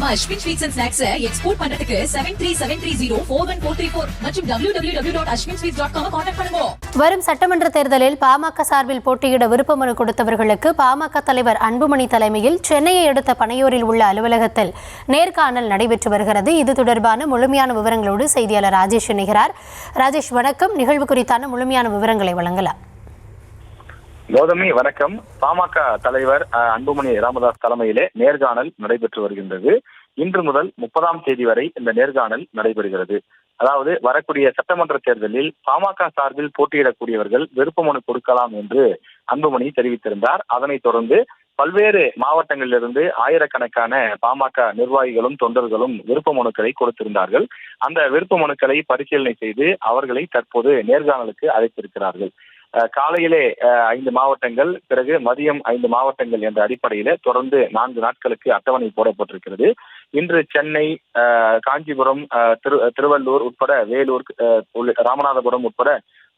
நம்ம Ashwin sweets and snacks export பண்றதுக்கு 7373041434 மற்றும் www.ashwinsweets.com கான்டாக்ட் பண்ணுங்க. வரும் சட்டமன்ற தேர்தலில் பாமக சார்பில் போட்டியிட விருப்ப மனு கொடுத்தவர்களுக்கு பாமக தலைவர் அன்புமணி தலைமையில் சென்னையை அடுத்த பனையூரில் உள்ள அலுவலகத்தில் நேர்காணல் நடைபெற்று வருகிறது. இது தொடர்பான முழுமையான விவரங்களோடு செய்தியாளர் ராஜேஷ் இணைகிறார். ராஜேஷ், வணக்கம். நிகழ்வு குறித்தான முழுமையான விவரங்களை வழங்கலாம். கௌதமி, வணக்கம். பாமக தலைவர் அன்புமணி ராமதாஸ் தலைமையிலே நேர்காணல் நடைபெற்று வருகின்றது. இன்று முதல் 30ஆம் தேதி வரை இந்த நேர்காணல் நடைபெறுகிறது. அதாவது வரக்கூடிய சட்டமன்ற தேர்தலில் பாமக சார்பில் போட்டியிடக்கூடியவர்கள் விருப்ப மனு கொடுக்கலாம் என்று அன்புமணி தெரிவித்திருந்தார். அதனைத் தொடர்ந்து பல்வேறு மாவட்டங்களிலிருந்து ஆயிரக்கணக்கான பாமக நிர்வாகிகளும் தொண்டர்களும் விருப்ப மனுக்களை கொடுத்திருந்தார்கள். அந்த விருப்ப மனுக்களை பரிசீலனை செய்து அவர்களை தற்போது நேர்காணலுக்கு அழைத்திருக்கிறார்கள். காலையிலே 5 மாவட்டங்கள், பிறகு மதியம் 5 மாவட்டங்கள் என்ற அடிப்படையில தொடர்ந்து 4 நாட்களுக்கு அட்டவணை போடப்பட்டிருக்கிறது. இன்று சென்னை, காஞ்சிபுரம், திருவள்ளூர் உட்பட வேலூர், ராமநாதபுரம் உட்பட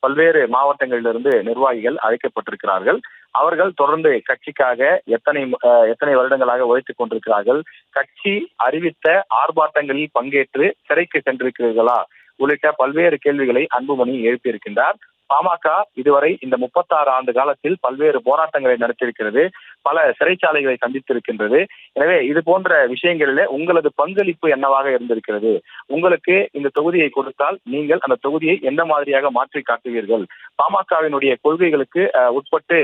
பல்வேறு மாவட்டங்களிலிருந்து நிர்வாகிகள் அழைக்கப்பட்டிருக்கிறார்கள். அவர்கள் தொடர்ந்து கட்சிக்காக எத்தனை வருடங்களாக உழைத்துக் கொண்டிருக்கிறார்கள், கட்சி அறிவித்த ஆர்ப்பாட்டங்களில் பங்கேற்று சிறைக்கு சென்றிருக்கிறீர்களா உள்ளிட்ட பல்வேறு கேள்விகளை அன்புமணி எழுப்பியிருக்கின்றார். பாமக இதுவரை இந்த 36 ஆண்டு காலத்தில் பல்வேறு போராட்டங்களை நடத்தியிருக்கிறது, பல சிறைச்சாலைகளை சந்தித்திருக்கின்றது. எனவே இது போன்ற விஷயங்களிலே உங்களது பங்களிப்பு என்னவாக இருந்திருக்கிறது, உங்களுக்கு இந்த தொகுதியை கொடுத்தால் நீங்கள் அந்த தொகுதியை எந்த மாதிரியாக மாற்றி காட்டுவீர்கள், பாமகவினுடைய கொள்கைகளுக்கு உட்பட்டு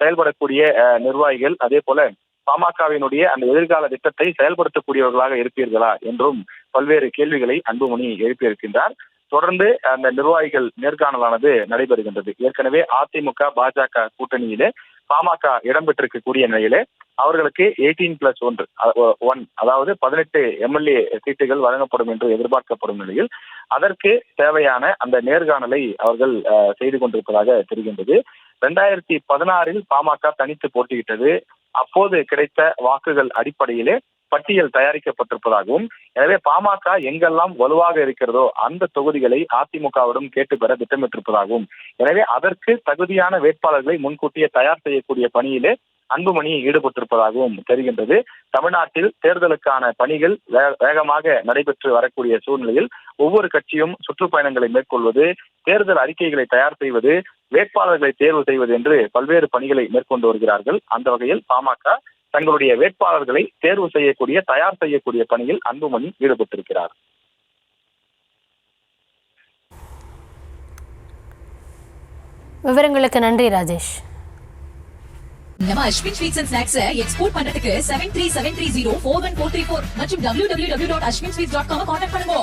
செயல்படக்கூடிய நிர்வாகிகள், அதே போல பாமகவினுடைய அந்த எதிர்கால திட்டத்தை செயல்படுத்தக்கூடியவர்களாக இருப்பீர்களா என்றும் பல்வேறு கேள்விகளை அன்புமணி எழுப்பியிருக்கின்றார். தொடர்ந்து அந்த நிர்வாகிகள் நேர்காணலானது நடைபெறுகின்றது. ஏற்கனவே அதிமுக பாஜக கூட்டணியிலே பாமக இடம்பெற்றிருக்கக்கூடிய நிலையிலே அவர்களுக்கு 18+1 அதாவது 18 எம்எல்ஏ சீட்டுகள் வழங்கப்படும் என்று எதிர்பார்க்கப்படும் நிலையில் அதற்கு தேவையான அந்த நேர்காணலை அவர்கள் செய்து கொண்டிருப்பதாக தெரிகின்றது. 2016 பாமக தனித்து போட்டியிட்டது. அப்போது கிடைத்த வாக்குகள் அடிப்படையிலே பட்டியல் தயாரிக்கப்பட்டிருப்பதாகவும், எனவே பாமக எங்கெல்லாம் வலுவாக இருக்கிறதோ அந்த தொகுதிகளை அதிமுகவிடம் கேட்டு பெற திட்டமிட்டிருப்பதாகவும், எனவே அதற்கு தகுதியான வேட்பாளர்களை முன்கூட்டியே தயார் செய்யக்கூடிய பணியிலே அன்புமணி ஈடுபட்டிருப்பதாகவும் தெரிகின்றது. தமிழ்நாட்டில் தேர்தலுக்கான பணிகள் வேகமாக நடைபெற்று வரக்கூடிய சூழ்நிலையில் ஒவ்வொரு கட்சியும் சுற்றுப்பயணங்களை மேற்கொள்வது, தேர்தல் அறிக்கைகளை தயார் செய்வது, வேட்பாளர்களை தேர்வு செய்வது என்று பல்வேறு பணிகளை மேற்கொண்டு வருகிறார்கள். அந்த வகையில் பாமக தங்களுடைய வேட்பாளர்களை தேர்வு செய்யக்கூடிய, தயார் செய்யக்கூடிய பணியில் அன்புமணி ஈடுபட்டிருக்கிறார். விவரங்களுக்கு நன்றி ராஜேஷ். நம்ம Ashwin sweets and snacks export பண்றதுக்கு 7373041434 மற்றும் www.ashwinsweets.com கான்டாக்ட் பண்ணுங்க.